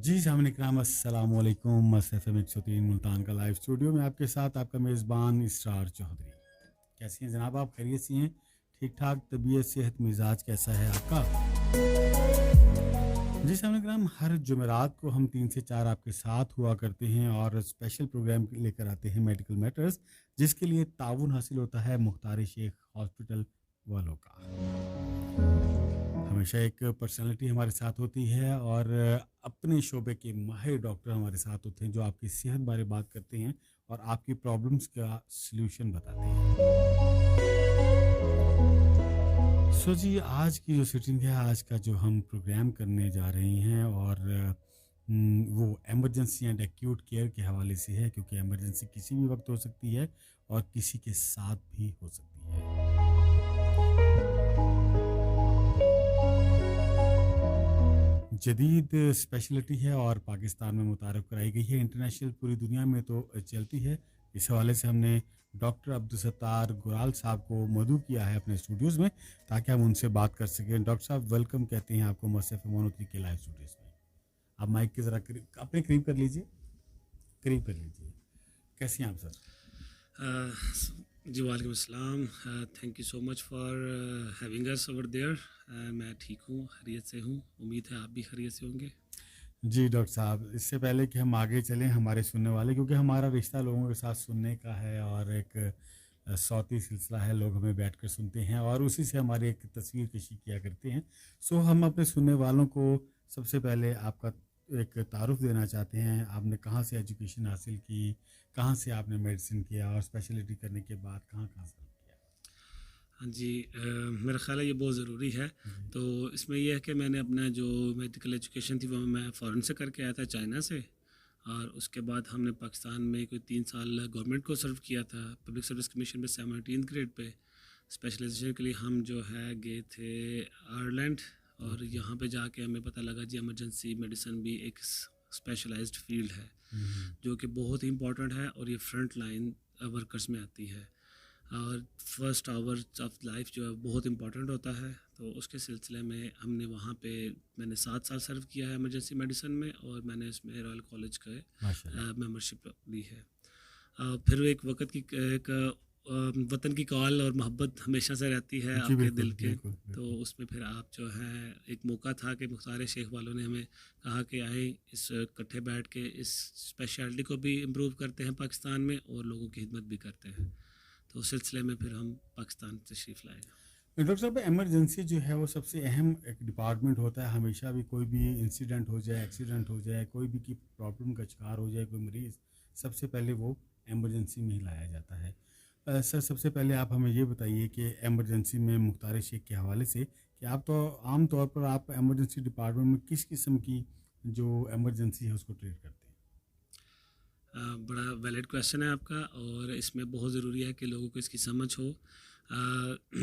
जी सामने इकराम अस्सलाम वालेकुम। मस एफ एम 103 मुल्तान का लाइव स्टूडियो में आपके साथ आपका मेज़बान इसरार चौधरी। कैसी हैं जनाब, आप खैरियत से हैं? ठीक ठाक तबीयत सेहत मिजाज कैसा है आपका? जी सामने इकराम, हर जुमेरात को हम 3 से 4 आपके साथ हुआ करते हैं और स्पेशल प्रोग्राम लेकर आते हैं मेडिकल मैटर्स, जिसके लिए ताउन हासिल होता है मुख्तार शेख हॉस्पिटल वालों का। हमेशा एक पर्सनालिटी हमारे साथ होती है और अपने शोबे के माहिर डॉक्टर हमारे साथ होते हैं जो आपकी सेहत बारे बात करते हैं और आपकी प्रॉब्लम्स का सल्यूशन बताते हैं। सो जी, आज की जो सिटिंग है, आज का जो हम प्रोग्राम करने जा रहे हैं और वो इमरजेंसी एंड एक्यूट केयर के हवाले से है, क्योंकि इमरजेंसी किसी भी वक्त हो सकती है और किसी के साथ भी हो सकती है। जदीद स्पेशलिटी है और पाकिस्तान में मुतारफ़ कराई गई है, इंटरनेशनल पूरी दुनिया में तो चलती है। इस हवाले से हमने डॉक्टर अब्दुल सत्तार गुराल साहब को मदऊ किया है अपने स्टूडियोज़ में, ताकि हम उनसे बात कर सकें। डॉक्टर साहब, वेलकम कहते हैं आपको मस एफ एम 103 के लाइव स्टूडियोज़ में। आप माइक के ज़रा अपने करीब कर लीजिए, करीब कर लीजिए। कैसे हैं आप सर? जी वालेकुम अस्सलाम। Thank you so much for having us over there. मैं ठीक हूँ, खैरियत से हूँ। उम्मीद है आप भी खैरियत से होंगे। जी डॉक्टर साहब, इससे पहले कि हम आगे चलें, हमारे सुनने वाले, क्योंकि हमारा रिश्ता लोगों के साथ सुनने का है और एक सौती सिलसिला है, लोग हमें बैठकर सुनते हैं और उसी से हमारी एक तस्वीर कशी किया करते हैं। सो हम अपने सुनने वालों को सबसे पहले आपका एक तारुफ देना चाहते हैं। आपने कहाँ से एजुकेशन हासिल की, कहाँ से आपने मेडिसिन किया और स्पेशलिटी करने के बाद कहाँ कहाँ से किया? हाँ जी, मेरा ख़्याल है ये बहुत ज़रूरी है। तो इसमें यह है कि मैंने अपना जो मेडिकल एजुकेशन थी वो मैं फ़ॉरेन से करके आया था, चाइना से। और उसके बाद हमने पाकिस्तान में कोई 3 साल गवर्नमेंट को सर्व किया था, पब्लिक सर्विस कमीशन में 17th ग्रेड पे। स्पेशलाइजेशन के लिए हम जो है गए थे आयरलैंड, और यहाँ पे जाके हमें पता लगा जी इमरजेंसी मेडिसिन भी एक स्पेशलाइज्ड फील्ड है जो कि बहुत ही इंपॉर्टेंट है और ये फ्रंट लाइन वर्कर्स में आती है। और फर्स्ट आवर्स ऑफ लाइफ जो है बहुत इंपॉर्टेंट होता है। तो उसके सिलसिले में हमने वहाँ पे मैंने 7 साल सर्व किया है इमरजेंसी मेडिसिन में, और मैंने इसमें रॉयल कॉलेज का मेंबरशिप ली है। फिर एक वक्त की एक वतन की कॉल और मोहब्बत हमेशा से रहती है जी आपके बिल्कुल दिल के। बिल्कुल तो बिल्कुल। उसमें फिर आप जो है एक मौका था कि मुख्तार शेख वालों ने हमें कहा कि आए इस इकट्ठे बैठ के इस स्पेशलिटी को भी इम्प्रूव करते हैं पाकिस्तान में और लोगों की खिदमत भी करते हैं। तो उस सिलसिले में फिर हम पाकिस्तान तशरीफ़ लाए। डॉक्टर साहब, इमरजेंसी जो है वो सबसे अहम एक डिपार्टमेंट होता है। हमेशा भी कोई भी इंसिडेंट हो जाए, एक्सीडेंट हो जाए, कोई भी की प्रॉब्लम का शिकार हो जाए कोई मरीज़, सबसे पहले वो इमरजेंसी में ही लाया जाता है। सर, सबसे पहले आप हमें ये बताइए कि इमरजेंसी में मुख्तार शेख के हवाले से कि आप तो आम तौर पर आप इमरजेंसी डिपार्टमेंट में किस किस्म की जो इमरजेंसी है उसको ट्रीट करते हैं? बड़ा वैलिड क्वेश्चन है आपका, और इसमें बहुत ज़रूरी है कि लोगों को इसकी समझ हो।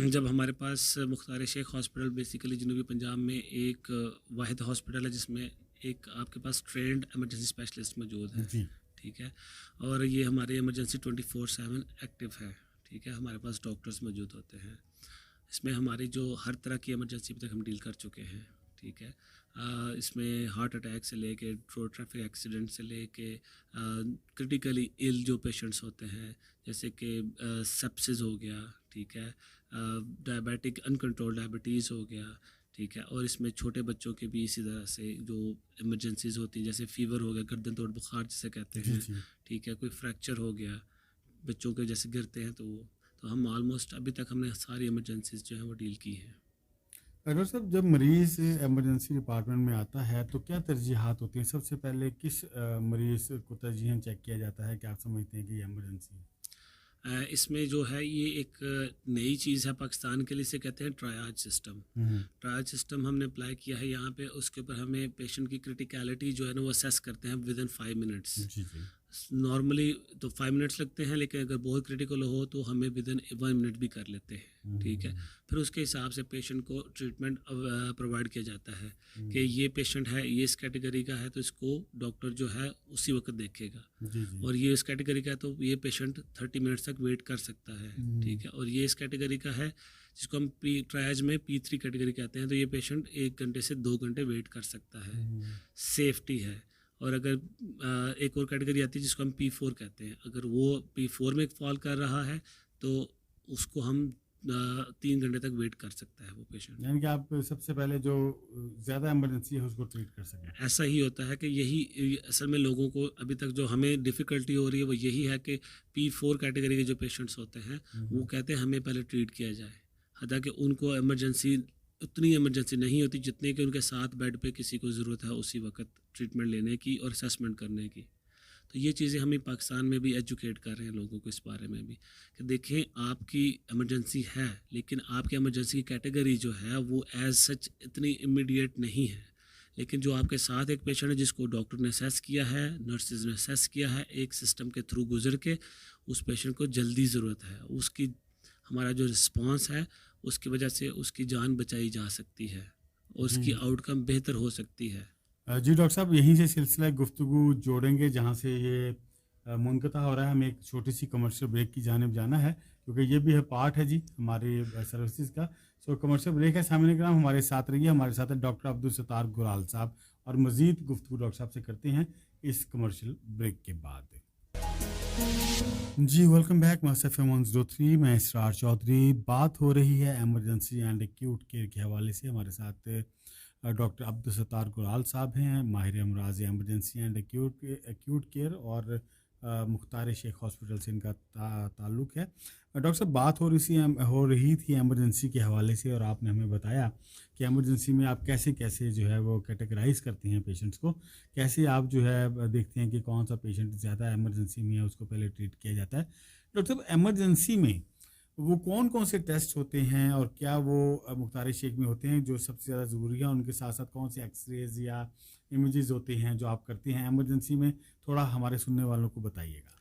जब हमारे पास मुख्तार शेख हॉस्पिटल बेसिकली जनूबी पंजाब में एक वाहिद हॉस्पिटल है जिसमें एक आपके पास ट्रेंड इमरजेंसी स्पेशलिस्ट मौजूद है। जी। ठीक है। और ये हमारे इमरजेंसी 24/7 एक्टिव है। ठीक है, हमारे पास डॉक्टर्स मौजूद होते हैं। इसमें हमारी जो हर तरह की इमरजेंसी अभी तक हम डील कर चुके हैं। ठीक है। इसमें हार्ट अटैक से लेके रोड ट्रैफिक एक्सीडेंट से लेके क्रिटिकली इल जो पेशेंट्स होते हैं, जैसे कि सेप्सिस हो गया, ठीक है, डायबिटिक अनकंट्रोल डायबिटीज़ हो गया, ठीक है। और इसमें छोटे बच्चों के भी इसी तरह से जो इमरजेंसीज़ होती हैं, जैसे फ़ीवर हो गया, गर्दन तोड़ बुखार जिसे कहते जी हैं, जी। ठीक है, कोई फ्रैक्चर हो गया, बच्चों के जैसे गिरते हैं तो हम ऑलमोस्ट अभी तक हमने सारी इमरजेंसीज जो है वो डील की हैं। डॉक्टर साहब, जब मरीज़ इमरजेंसी डिपार्टमेंट में आता है तो क्या तरजीहात होती हैं? सबसे पहले किस मरीज़ को तरजीहन चेक किया जाता है कि आप समझते हैं कि ये इमरजेंसी है? इसमें जो है ये एक नई चीज़ है पाकिस्तान के लिए, इसे कहते हैं ट्रायाज सिस्टम। हम्म। ट्रायाज सिस्टम हमने अप्लाई किया है यहाँ पे। उसके ऊपर हमें पेशेंट की क्रिटिकलिटी जो है ना वो असेस करते हैं विद इन 5 मिनट्स। जी जी। नॉर्मली तो 5 मिनट्स लगते हैं, लेकिन अगर बहुत क्रिटिकल हो तो हमें विदिन 1 मिनट भी कर लेते हैं, ठीक है। फिर उसके हिसाब से पेशेंट को ट्रीटमेंट प्रोवाइड किया जाता है कि ये पेशेंट है, ये इस कैटेगरी का है, तो इसको डॉक्टर जो है उसी वक्त देखेगा। जी जी। और ये इस कैटेगरी का है तो ये पेशेंट 30 मिनट्स तक वेट कर सकता है, ठीक है। और ये इस कैटेगरी का है जिसको हम ट्रायज में P3 कैटेगरी कहते हैं, तो ये पेशेंट 1 घंटे से 2 घंटे वेट कर सकता है, सेफ्टी है। और अगर एक और कैटेगरी आती है जिसको हम P4 कहते हैं, अगर वो P4 में फॉल कर रहा है तो उसको हम 3 घंटे तक वेट कर सकता है वो पेशेंट। यानी कि आप सबसे पहले जो ज़्यादा इमरजेंसी है उसको ट्रीट कर सकें। ऐसा ही होता है कि यही असल में लोगों को अभी तक जो हमें डिफ़िकल्टी हो रही है वो यही है कि P4 कैटेगरी के जो पेशेंट्स होते हैं वो कहते हैं हमें पहले ट्रीट किया जाए, हालांकि उनको इमरजेंसी उतनी इमरजेंसी नहीं होती जितने कि उनके साथ बेड पे किसी को ज़रूरत है उसी वक्त ट्रीटमेंट लेने की और असेसमेंट करने की। तो ये चीज़ें हम पाकिस्तान में भी एजुकेट कर रहे हैं लोगों को इस बारे में भी कि देखें आपकी इमरजेंसी है, लेकिन आपकी इमरजेंसी की कैटेगरी जो है वो एज सच इतनी इमीडिएट नहीं है, लेकिन जो आपके साथ एक पेशेंट है जिसको डॉक्टर ने असेस किया है, नर्सेज ने असेस किया है, एक सिस्टम के थ्रू गुजर के उस पेशेंट को जल्दी ज़रूरत है, उसकी हमारा जो रिस्पॉन्स है उसकी वजह से उसकी जान बचाई जा सकती है और उसकी आउटकम बेहतर हो सकती है। जी डॉक्टर साहब, यहीं से सिलसिला गुफ्तगू जोड़ेंगे जहाँ से ये मुनक़ता हो रहा है। हमें एक छोटी सी कमर्शियल ब्रेक की जानिब जाना है क्योंकि ये भी है पार्ट है जी हमारे सर्विसेज का। सो कमर्शियल ब्रेक है। सामने ग्राम हमारे साथ रहिए। हमारे साथ है डॉक्टर अब्दुल सत्तार गुराल साहब और मज़ीद गुफ्तगू डॉक्टर साहब से करते हैं इस कमर्शियल ब्रेक के बाद। जी वेलकम बैक मास्टर FM 103। मैं इसरार चौधरी। बात हो रही है एमरजेंसी एंड एक्यूट केयर के हवाले से। हमारे साथ डॉक्टर अब्दुल सत्तार गुराल साहब हैं, माहिर अमराज एमरजेंसी एंड एक्यूट केयर और मुख्तार शेख हॉस्पिटल से इनका ताल्लुक़ है। डॉक्टर साहब, बात हो रही थी एमरजेंसी के हवाले से और आपने हमें बताया कि एमरजेंसी में आप कैसे कैसे जो है वो कैटेगराइज करते हैं पेशेंट्स को, कैसे आप जो है देखते हैं कि कौन सा पेशेंट ज़्यादा एमरजेंसी में है उसको पहले ट्रीट किया जाता है। डॉक्टर साहब, एमरजेंसी में वो कौन कौन से टेस्ट होते हैं और क्या वो मुख्तार शेख में होते हैं जो सबसे ज़्यादा ज़रूरी है? उनके साथ साथ कौन से एक्सरेज या इमेजेस होते हैं जो आप करते हैं एमरजेंसी में? थोड़ा हमारे सुनने वालों को बताइएगा।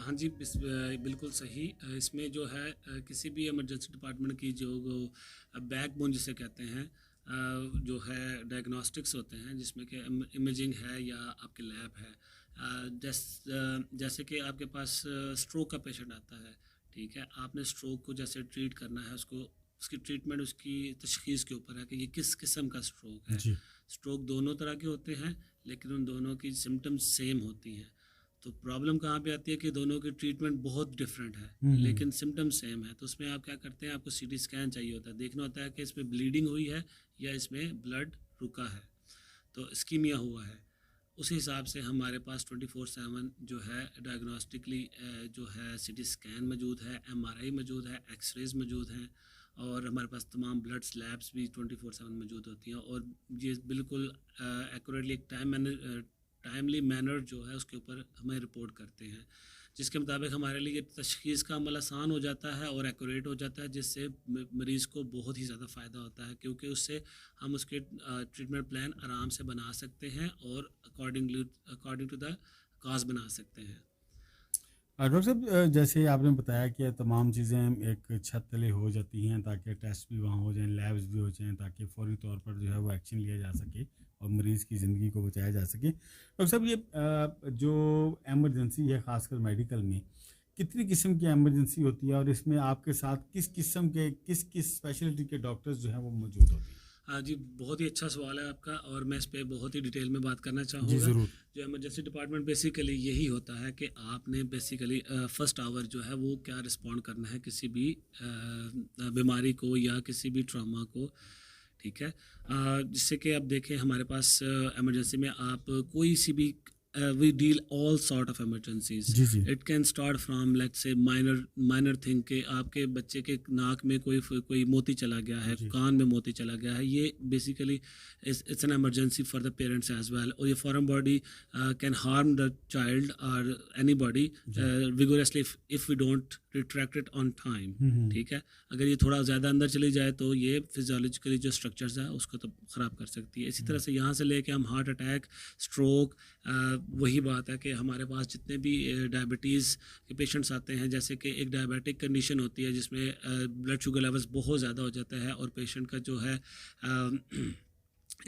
हाँ जी, बिल्कुल सही। इसमें जो है किसी भी इमरजेंसी डिपार्टमेंट की जो बैकबोन जिसे कहते हैं, जो है डायग्नोस्टिक्स होते हैं जिसमें कि इमेजिंग है या आपके लैब है। जैसे कि आपके पास स्ट्रोक का पेशेंट आता है, ठीक है, आपने स्ट्रोक को जैसे ट्रीट करना है उसको उसकी ट्रीटमेंट उसकी तशख़ीस के ऊपर है कि ये किस किस्म का स्ट्रोक है। स्ट्रोक दोनों तरह के होते हैं लेकिन उन दोनों की सिम्टम्स सेम होती हैं। तो प्रॉब्लम कहाँ पे आती है कि दोनों की ट्रीटमेंट बहुत डिफरेंट है लेकिन सिम्टम सेम है। तो उसमें आप क्या करते हैं, आपको CT स्कैन चाहिए होता है, देखना होता है कि इसमें ब्लीडिंग हुई है या इसमें ब्लड रुका है, तो इस्कीमिया हुआ है। उस हिसाब से हमारे पास 24/7 जो है डायग्नोस्टिकली जो है CT स्कैन मौजूद है, MRI मौजूद है, एक्सरेज मौजूद हैं और हमारे पास तमाम ब्लड स्लैब्स भी 24/7 मौजूद होती हैं। और ये बिल्कुल एक्यूरेटली एक टाइमली मैनर जो है उसके ऊपर हमें रिपोर्ट करते हैं, जिसके मुताबिक हमारे लिए तशख़ीस का अमल आसान हो जाता है और एक्यूरेट हो जाता है, जिससे मरीज़ को बहुत ही ज़्यादा फ़ायदा होता है क्योंकि उससे हम उसके ट्रीटमेंट प्लान आराम से बना सकते हैं और अकॉर्डिंग टू द काज बना सकते हैं। डॉक्टर साहब, जैसे आपने बताया कि तमाम चीज़ें एक छत तले हो जाती हैं ताकि टेस्ट भी वहाँ हो जाएं, लैब्स भी हो जाएं, ताकि फ़ौरी तौर पर जो है वो एक्शन लिया जा सके और मरीज़ की ज़िंदगी को बचाया जा सके। डॉक्टर साहब, ये जो एमरजेंसी है ख़ासकर मेडिकल में कितनी किस्म की एमरजेंसी होती है और इसमें आपके साथ किस किस्म के किस स्पेशलिटी के डॉक्टर्स जो हैं वो मौजूद होते हैं? हाँ जी, बहुत ही अच्छा सवाल है आपका और मैं इस पे बहुत ही डिटेल में बात करना चाहूँगा। ज़रूर। जो इमरजेंसी डिपार्टमेंट बेसिकली यही होता है कि आपने बेसिकली फर्स्ट आवर जो है वो क्या रिस्पॉन्ड करना है किसी भी बीमारी को या किसी भी ट्रॉमा को, ठीक है। जिससे कि आप देखें हमारे पास इमरजेंसी में आप कोई सी भी we deal all sort of emergencies. Ji. It can start from let's say minor thing के आपके बच्चे के नाक में कोई मोती चला गया है, कान में मोती चला गया है, ये basically it's an emergency for the parents as well. और ये foreign body can harm the child or anybody vigorously if we don't retract it on time, hmm. ठीक है। अगर ये थोड़ा ज़्यादा अंदर चली जाए तो ये फिजियोलॉजिकली जो स्ट्रक्चर्स है उसको तो ख़राब कर सकती है। इसी तरह से यहाँ से लेके हम हार्ट अटैक, स्ट्रोक, वही बात है कि हमारे पास जितने भी डायबिटीज़ के पेशेंट्स आते हैं, जैसे कि एक डायबिटिक कंडीशन होती है जिसमें ब्लड शुगर लेवल्स बहुत ज़्यादा हो जाता है और पेशेंट का जो है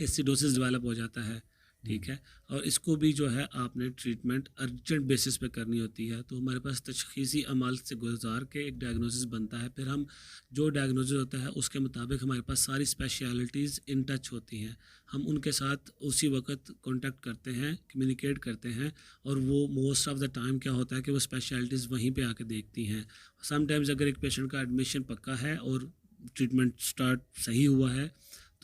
एसिडोसिस डेवलप हो जाता है, ठीक है। और इसको भी जो है आपने ट्रीटमेंट अर्जेंट बेसिस पे करनी होती है। तो हमारे पास तशख़ीसी अमाल से गुजार के एक डायग्नोसिस बनता है, फिर हम जो डायग्नोसिस होता है उसके मुताबिक हमारे पास सारी स्पेशलिटीज़ इन टच होती हैं। हम उनके साथ उसी वक्त कांटेक्ट करते हैं, कम्युनिकेट करते हैं, और वो मोस्ट ऑफ द टाइम क्या होता है कि वो स्पेशलिटीज़ वहीं पे आके देखती हैं। समटाइम्स अगर एक पेशेंट का एडमिशन पक्का है और ट्रीटमेंट स्टार्ट सही हुआ है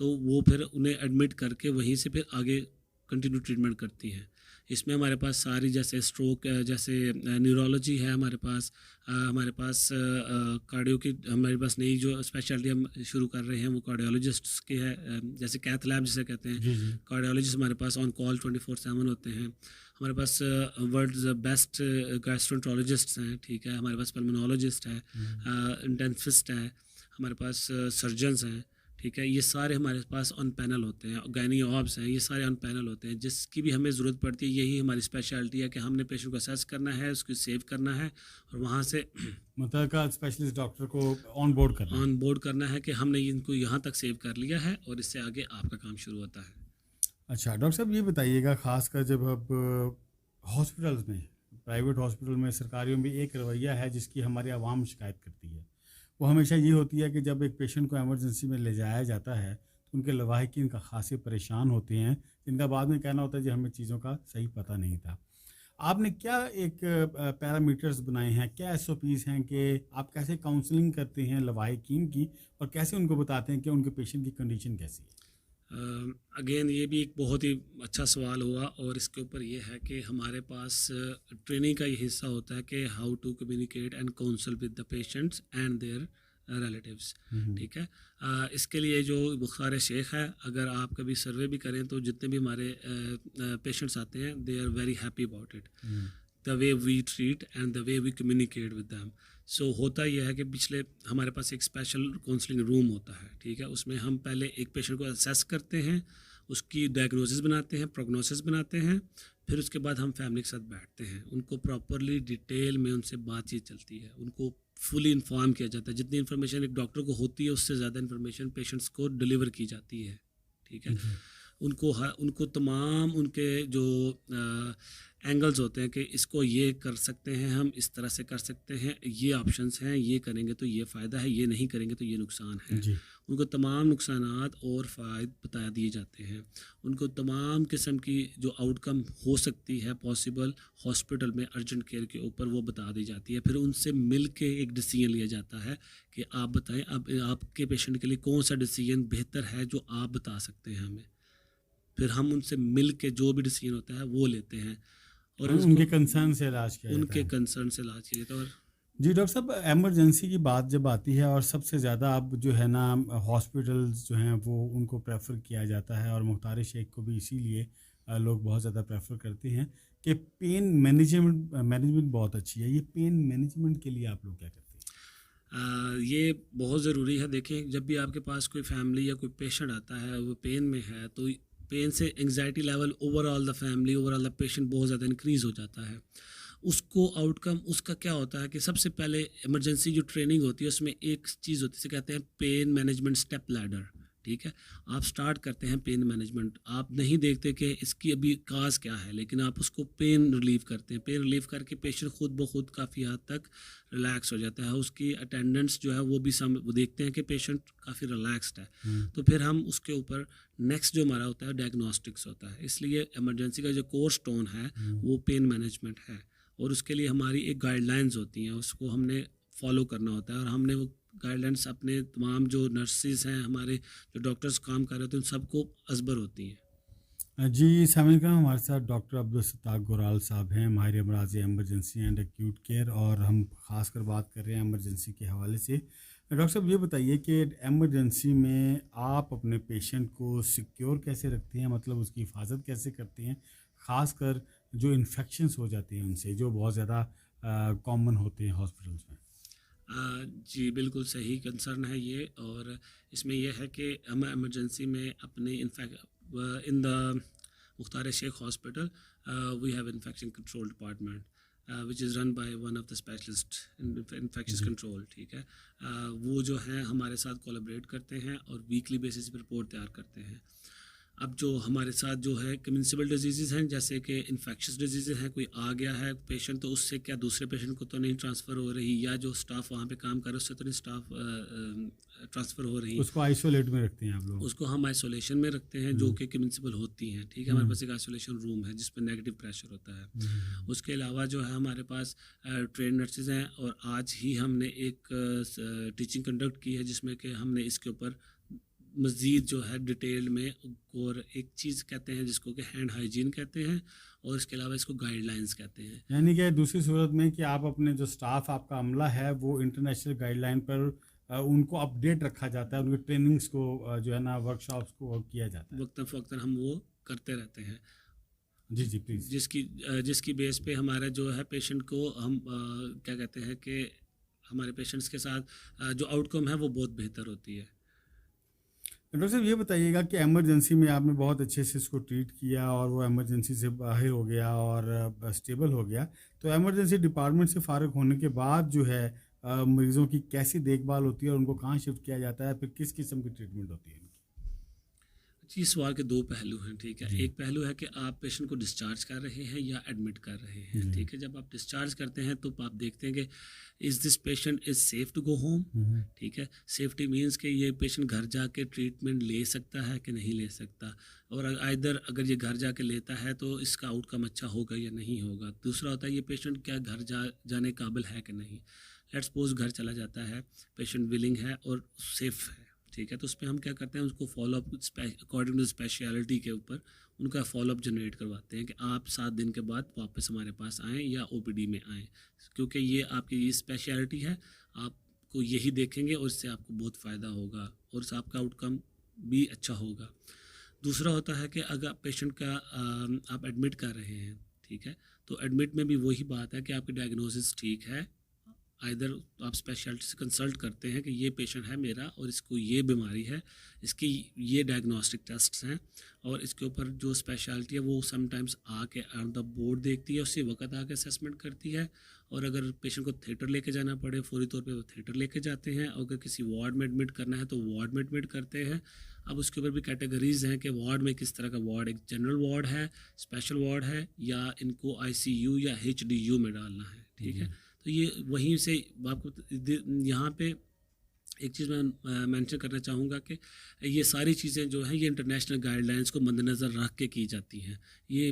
तो वो फिर उन्हें एडमिट करके वहीं से फिर आगे कंटिन्यू ट्रीटमेंट करती हैं। इसमें हमारे पास सारी जैसे स्ट्रोक, जैसे न्यूरोलॉजी है हमारे पास, हमारे पास कार्डियो की हमारे पास नई जो स्पेशलिटी हम शुरू कर रहे हैं वो कार्डियोलॉजिस्ट की है, जैसे कैथ लैब जिसे कहते हैं। जी जी। कार्डियोलॉजिस्ट हमारे पास ऑन कॉल 24/7 होते हैं। हमारे पास वर्ल्ड्स बेस्ट गैस्ट्रोएंटरोलॉजिस्ट हैं, ठीक है। हमारे पास पल्मोनोलॉजिस्ट है, इंटेंसिविस्ट है, हमारे पास सर्जन्स हैं, ठीक है। ये सारे हमारे पास ऑन पैनल होते हैं। गायनी ऑब्स हैं, ये सारे ऑन पैनल होते हैं। जिसकी भी हमें ज़रूरत पड़ती है, यही हमारी स्पेशलिटी है कि हमने पेशेंट को असेस करना है, उसको सेव करना है और वहाँ से मतलब का स्पेशलिस्ट डॉक्टर को ऑन बोर्ड करना ऑन बोर्ड करना है कि हमने इनको यहाँ तक सेव कर लिया है और इससे आगे आपका काम शुरू होता है। अच्छा डॉक्टर साहब, ये बताइएगा, खासकर जब अब हॉस्पिटल्स में, प्राइवेट हॉस्पिटल में, सरकारियों में एक रवैया है जिसकी हमारी आवाम शिकायत करती है, वो हमेशा ये होती है कि जब एक पेशेंट को एमरजेंसी में ले जाया जाता है तो उनके लवाहिकीन का खासे परेशान होते हैं, जिनका बाद में कहना होता है कि हमें चीज़ों का सही पता नहीं था। आपने क्या एक पैरामीटर्स बनाए हैं, क्या एसओपीज़ हैं कि आप कैसे काउंसलिंग करते हैं लवाहिकीन की और कैसे उनको बताते हैं कि उनके पेशेंट की कंडीशन कैसी है? अगेन ये भी एक बहुत ही अच्छा सवाल हुआ और इसके ऊपर ये है कि हमारे पास ट्रेनिंग का ये हिस्सा होता है कि how to communicate and counsel with the patients and their relatives, ठीक है। इसके लिए जो बुखार शेख है, अगर आप कभी सर्वे भी करें तो जितने भी हमारे पेशेंट्स आते हैं they are very happy about it, the way we treat and the way we communicate with them. So होता यह है कि पिछले हमारे पास एक स्पेशल काउंसलिंग रूम होता है, ठीक है। उसमें हम पहले एक पेशेंट को असेस करते हैं, उसकी डायग्नोसिस बनाते हैं, प्रोग्नोसिस बनाते हैं, फिर उसके बाद हम फैमिली के साथ बैठते हैं, उनको प्रॉपरली डिटेल में उनसे बातचीत चलती है, उनको फुली इन्फॉर्म किया जाता है। जितनी इन्फॉर्मेशन एक डॉक्टर को होती है उससे ज़्यादा इन्फॉर्मेशन पेशेंट्स को डिलीवर की जाती है, ठीक है। उनको तमाम उनके जो एंगल्स होते हैं कि इसको ये कर सकते हैं, हम इस तरह से कर सकते हैं, ये ऑप्शंस हैं, ये करेंगे तो ये फ़ायदा है, ये नहीं करेंगे तो ये नुकसान है। उनको तमाम नुकसानात और फ़ायदे बता दिए जाते हैं। उनको तमाम किस्म की जो आउटकम हो सकती है पॉसिबल हॉस्पिटल में अर्जेंट केयर के ऊपर वो बता दी जाती है। फिर उनसे मिल के एक डिसीजन लिया जाता है कि आप बताएं अब आपके पेशेंट के लिए कौन सा डिसीजन बेहतर है जो आप बता सकते हैं हमें। फिर हम उनसे मिल के जो भी डिसीजन होता है वो लेते हैं और उनके कंसर्न से इलाज किया जाता है। उनके कंसर्न से इलाज किया जाता है। और जी डॉक्टर साहब, एमरजेंसी की बात जब आती है और सबसे ज़्यादा अब जो है ना हॉस्पिटल्स जो हैं वो उनको प्रेफर किया जाता है और मुख्तार शेख को भी इसीलिए लोग बहुत ज़्यादा प्रेफर करते हैं कि पेन मैनेजमेंट बहुत अच्छी है। ये पेन मैनेजमेंट के लिए आप लोग क्या करते हैं? ये बहुत ज़रूरी है। देखें, जब भी आपके पास कोई फैमिली या कोई पेशेंट आता है वो पेन में है तो पेन से anxiety level overall the family, overall the patient बहुत ज़्यादा इंक्रीज़ हो जाता है। उसको आउटकम उसका क्या होता है कि सबसे पहले इमरजेंसी जो ट्रेनिंग होती है उसमें एक चीज़ होती है जिसे कहते हैं पेन मैनेजमेंट स्टेप लैडर, ठीक है। आप स्टार्ट करते हैं पेन मैनेजमेंट, आप नहीं देखते कि इसकी अभी काज क्या है, लेकिन आप उसको पेन रिलीव करते हैं। पेन रिलीव करके पेशेंट खुद ब खुद काफ़ी हद तक रिलैक्स हो जाता है। उसकी अटेंडेंस जो है वो भी वो देखते हैं कि पेशेंट काफ़ी रिलैक्सड है। तो फिर हम उसके ऊपर नेक्स्ट जो हमारा होता है डायग्नोस्टिक्स होता है। इसलिए इमरजेंसी का जो कोर स्टोन है वो पेन मैनेजमेंट है और उसके लिए हमारी एक गाइडलाइंस होती हैं, उसको हमने फॉलो करना होता है और हमने वो गाइडलाइंस अपने तमाम जो नर्सेज हैं, हमारे जो डॉक्टर्स काम कर रहे होते हैं उन सबको अजबर होती हैं। जी सामिल का हमारे साथ डॉक्टर अब्दुल सत्ताक गोराल साहब हैं, माहिर अमराज एमरजेंसी एंड एक्यूट केयर, और हम खासकर बात कर रहे हैं एमरजेंसी के हवाले से। डॉक्टर साहब, ये बताइए कि एमरजेंसी में आप अपने पेशेंट को सिक्योर कैसे रखते हैं, मतलब उसकी हिफाजत कैसे करते हैं, ख़ासकर जो इन्फेक्शंस हो जाते हैं उनसे, जो बहुत ज़्यादा कॉमन होते हैं हॉस्पिटल्स में? जी बिल्कुल सही कंसर्न है ये। और इसमें यह है कि हम इमरजेंसी में अपने in fact in the Mukhtar Sheikh hospital we have infection control department which is run by one of the specialist in infectious जी कंट्रोल, ठीक है। वो जो हैं हमारे साथ कोलैबोरेट करते हैं और वीकली बेसिस पर रिपोर्ट तैयार करते हैं। अब जो हमारे साथ जो है कम्युनिकेबल डिजीज़ हैं, जैसे कि इन्फेक्शस डिजीज़ हैं, कोई आ गया है पेशेंट तो उससे क्या दूसरे पेशेंट को तो नहीं ट्रांसफ़र हो रही, या जो स्टाफ वहाँ पे काम कर रहे उससे तो नहीं स्टाफ ट्रांसफ़र हो रही। उसको आइसोलेट में रखते हैं आप लोग। उसको हम आइसोलेशन में रखते हैं जो कि कम्युनिकेबल होती हैं, ठीक है। हमारे पास एक आइसोलेशन रूम है जिसमें नेगेटिव प्रेशर होता है। उसके अलावा जो है हमारे पास ट्रेन नर्सेज हैं, और आज ही हमने एक टीचिंग कंडक्ट की है जिसमें कि हमने इसके ऊपर मज़ीद जो है डिटेल में, और एक चीज़ कहते हैं जिसको कि हैंड हाइजीन कहते हैं, और इसके अलावा इसको गाइडलाइंस कहते हैं। यानी कि दूसरी सूरत में कि आप अपने जो स्टाफ आपका अमला है वो इंटरनेशनल गाइडलाइन पर उनको अपडेट रखा जाता है, उनकी ट्रेनिंग्स को जो है ना वर्कशॉप्स को किया जाता है। वक्तन फ़वक्तन हम वो करते रहते हैं, जी जी प्लीज़। जिसकी बेस पे हमारा जो है पेशेंट को हम क्या कहते हैं कि हमारे पेशेंट्स के साथ जो आउटकम है वो बहुत बेहतर होती है। डॉक्टर साहब ये बताइएगा कि इमरजेंसी में आपने बहुत अच्छे से इसको ट्रीट किया और वो इमरजेंसी से बाहर हो गया और स्टेबल हो गया, तो इमरजेंसी डिपार्टमेंट से फ़ारिग होने के बाद जो है मरीज़ों की कैसी देखभाल होती है और उनको कहाँ शिफ्ट किया जाता है, फिर किस किस्म की ट्रीटमेंट होती है इनकी? जी, सवाल के दो पहलू हैं, ठीक है। जी एक पहलू है कि आप पेशेंट को डिस्चार्ज कर रहे हैं या एडमिट कर रहे हैं, जी। ठीक है। जब आप डिस्चार्ज करते हैं तो आप देखते हैं कि is this patient is safe to go home, ठीक है। सेफ्टी मीन्स कि ये पेशेंट घर जाके ट्रीटमेंट ले सकता है कि नहीं ले सकता, और आइदर अगर ये घर जाके लेता है तो इसका आउटकम अच्छा होगा या नहीं होगा। दूसरा होता है ये पेशेंट क्या घर जाने काबिल है कि नहीं। लेट्स सपोज घर चला जाता है, पेशेंट विलिंग है और सेफ़ है, ठीक है। तो उसमें हम क्या करते हैं, उसको फॉलोअप अकॉर्डिंग टू स्पेशलिटी के ऊपर उनका फॉलोअप जनरेट करवाते हैं कि आप 7 दिन के बाद वापस हमारे पास आएँ या ओपीडी में आएँ, क्योंकि ये आपकी ये स्पेशलिटी है, आपको यही देखेंगे और इससे आपको बहुत फ़ायदा होगा और इससे आपका आउटकम भी अच्छा होगा। दूसरा होता है कि अगर पेशेंट का आप एडमिट कर रहे हैं, ठीक है, तो एडमिट में भी वही बात है कि आपकी डायग्नोसिस ठीक है, आइदर आप स्पेशलिस्ट से कंसल्ट करते हैं कि ये पेशेंट है मेरा और इसको ये बीमारी है, इसकी ये डायग्नोस्टिक टेस्ट्स हैं, और इसके ऊपर जो स्पेशलिटी है वो समटाइम्स आके ऑन द बोर्ड देखती है, उसी वक्त आके असेसमेंट करती है। और अगर पेशेंट को थिएटर लेके जाना पड़े फौरी तौर पे वो थिएटर लेके जाते हैं, और अगर किसी वार्ड में एडमिट करना है तो वार्ड में एडमिट करते हैं। अब उसके ऊपर भी कैटेगरीज हैं कि वार्ड में किस तरह का वार्ड, एक जनरल वार्ड है, स्पेशल वार्ड है, या इनको आईसीयू या एचडीयू में डालना है, ठीक है। तो ये वहीं से आपको यहाँ पे एक चीज़ मैं मेंशन करना चाहूँगा कि ये सारी चीज़ें जो हैं ये इंटरनेशनल गाइडलाइंस को मद्देनज़र रख के की जाती हैं। ये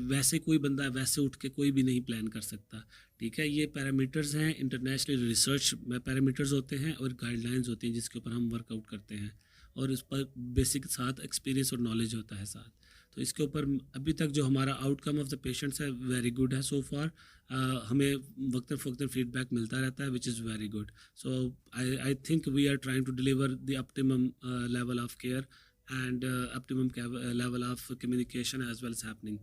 वैसे कोई बंदा वैसे उठ के कोई भी नहीं प्लान कर सकता, ठीक है। ये पैरामीटर्स हैं, इंटरनेशनल रिसर्च में पैरामीटर्स होते हैं और गाइडलाइंस होती हैं जिसके ऊपर हम वर्कआउट करते हैं, और इस पर बेसिक साथ एक्सपीरियंस और नॉलेज होता है साथ। तो इसके ऊपर अभी तक जो हमारा आउटकम ऑफ द पेशेंट्स है वेरी गुड है सो फार। हमें वक्तन फ़वक्तन फीडबैक मिलता रहता है which is very good. So I think we are trying to deliver the optimum level of care and optimum level of communication as well as happening.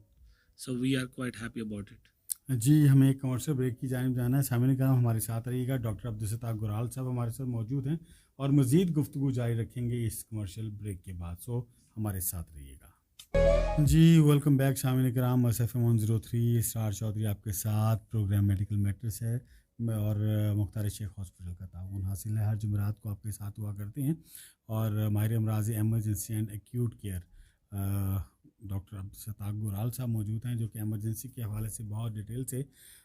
So we are quite happy about it. जी, हमें एक commercial break की जानिब जाना है। सामने का हमारे साथ रहिएगा, डॉक्टर अब्दुल गुराल साहब हमारे साथ मौजूद हैं और मज़ीद गुफ्तगू जारी रखेंगे इस कमर्शियल ब्रेक के बाद, सो हमारे साथ रहिएगा। जी, वेलकम बैक सामने कराम, FM 103 स्टार चौधरी आपके साथ। प्रोग्राम मेडिकल मैटर्स है और मुख्तार शेख हॉस्पिटल का ताउन हासिल है, हर जुमेरात को आपके साथ हुआ करते हैं। और माहिर अमराज emergency and acute care doctor Abdul Gural साहब मौजूद हैं, जो कि एमरजेंसी के हवाले से बहुत डिटेल से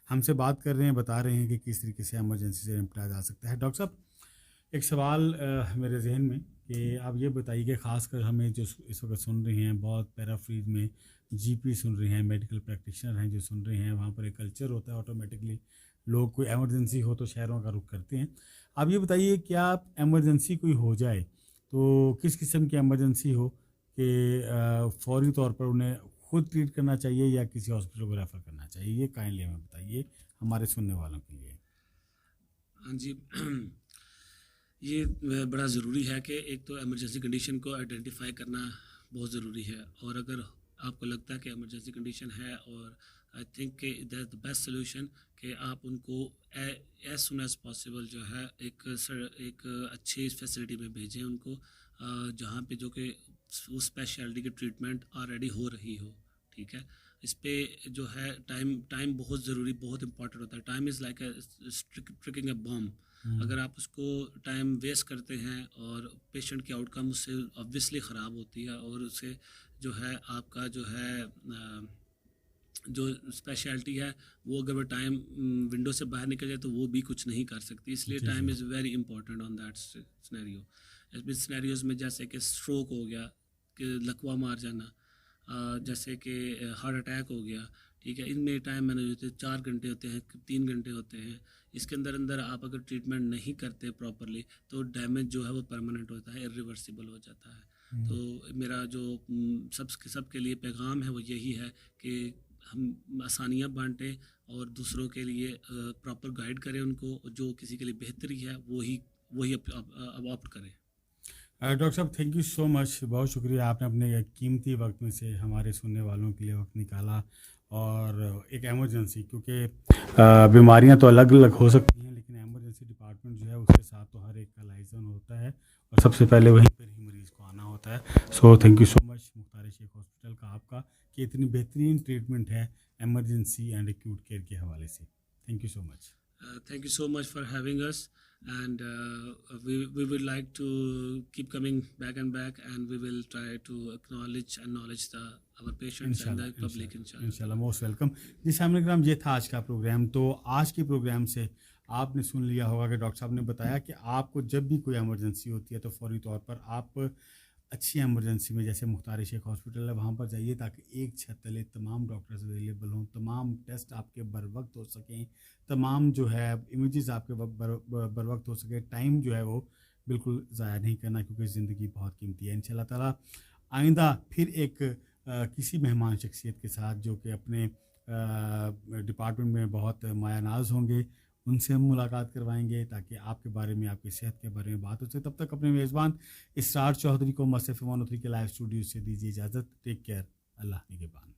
हमसे बात कर रहे हैं, बता रहे हैं कि किस तरीके से एमरजेंसी से निपटा जा सकता है। डॉक्टर साहब, एक सवाल मेरे जहन में कि आप ये बताइए कि ख़ासकर हमें जो इस वक्त सुन रहे हैं, बहुत पैराफ्रीज में जीपी सुन रहे हैं, मेडिकल प्रैक्टिशनर हैं जो सुन रहे हैं, वहाँ पर एक कल्चर होता है, ऑटोमेटिकली लोग कोई एमरजेंसी हो तो शहरों का रुख करते हैं। आप ये बताइए क्या एमरजेंसी कोई हो जाए तो किस किस्म की एमरजेंसी हो कि फ़ौरी तौर पर उन्हें खुद ट्रीट करना चाहिए या किसी हॉस्पिटल को रेफ़र करना चाहिए, ये काइंडली हमें बताइए हमारे सुनने वालों के लिए। हाँ जी, ये बड़ा ज़रूरी है कि एक तो इमरजेंसी कंडीशन को आइडेंटिफाई करना बहुत ज़रूरी है, और अगर आपको लगता है कि इमरजेंसी कंडीशन है और I think that the best solution कि आप उनको एज सुन एज पॉसिबल जो है एक अच्छी फैसिलिटी में भेजें उनको, जहाँ पे जो कि उस स्पेशलिटी की ट्रीटमेंट ऑलरेडी हो रही हो। ठीक है, इस पे जो है टाइम बहुत ज़रूरी, बहुत इंपॉर्टेंट होता है। Time is like tricking a bomb. अगर आप उसको टाइम वेस्ट करते हैं और पेशेंट की आउटकम उससे ऑब्वियसली ख़राब होती है, और उससे जो है आपका जो है जो स्पेशलिटी है वो अगर वो टाइम विंडो से बाहर निकल जाए तो वो भी कुछ नहीं कर सकती। इसलिए जी टाइम जी is very important on that scenario. इसमें सिनेरियोज में जैसे कि स्ट्रोक हो गया, कि लकवा मार जाना, जैसे कि हार्ट अटैक हो गया। ठीक है, इनमें टाइम मैनेज होते हैं, 4 घंटे होते हैं, 3 घंटे होते हैं। इसके अंदर अंदर आप अगर ट्रीटमेंट नहीं करते प्रॉपरली तो डैमेज जो है वो परमानेंट होता है, इरिवर्सिबल हो जाता है। तो मेरा जो सबके लिए पैगाम है वो यही है कि हम आसानियाँ बांटें और दूसरों के लिए प्रॉपर गाइड करें उनको, जो किसी के लिए बेहतरी है वही वही अडॉप्ट करें। डॉक्टर साहब, थैंक यू सो मच, बहुत शुक्रिया, आपने अपने कीमती वक्त में से हमारे सुनने वालों के लिए वक्त निकाला। और एक एमरजेंसी, क्योंकि बीमारियां तो अलग अलग हो सकती हैं, लेकिन एमरजेंसी डिपार्टमेंट जो है उसके साथ तो हर एक का लाइजन होता है, और सबसे पहले वहीं पर ही मरीज़ को आना होता है। So thank you so much Mukhtar Sheikh hospital का आपका, कि इतनी बेहतरीन ट्रीटमेंट है एमरजेंसी एंड एक्यूट केयर के हवाले से। Thank you so much. Thank you so much for having us, and we would like to keep coming back and back, and we will try to acknowledge and knowledge our patients and the इंशाल्लाह public, इंशाल्लाह inshallah. इंशाल्लाह, most welcome. जी सामने ग्राम, ये था आज का programme. तो आज के प्रोग्राम से आपने सुन लिया होगा कि डॉक्टर साहब ने बताया कि आपको जब भी कोई इमरजेंसी होती है तो फौरी तौर पर आप अच्छी इमरजेंसी में, जैसे मुख्तार शेख हॉस्पिटल है, वहाँ पर जाइए, ताकि एक छत तले तमाम डॉक्टर्स अवेलेबल हों, तमाम टेस्ट आपके बर वक्त हो सकें, तमाम जो है इमेजेस आपके बर वक्त हो सके। टाइम जो है वो बिल्कुल ज़ाया नहीं करना, क्योंकि ज़िंदगी बहुत कीमती है। इंशाल्लाह ताला आइंदा फिर एक किसी मेहमान शख्सियत के साथ, जो कि अपने डिपार्टमेंट में बहुत माया नाज होंगे, उनसे हम मुलाकात करवाएंगे, ताकि आपके बारे में, आपकी सेहत के बारे में बात हो सके। तब तक अपने मेज़बान इसरार चौधरी को मसरफ़ 103 के लाइव स्टूडियो से दीजिए इजाज़त। टेक केयर, अल्लाह निगहबान।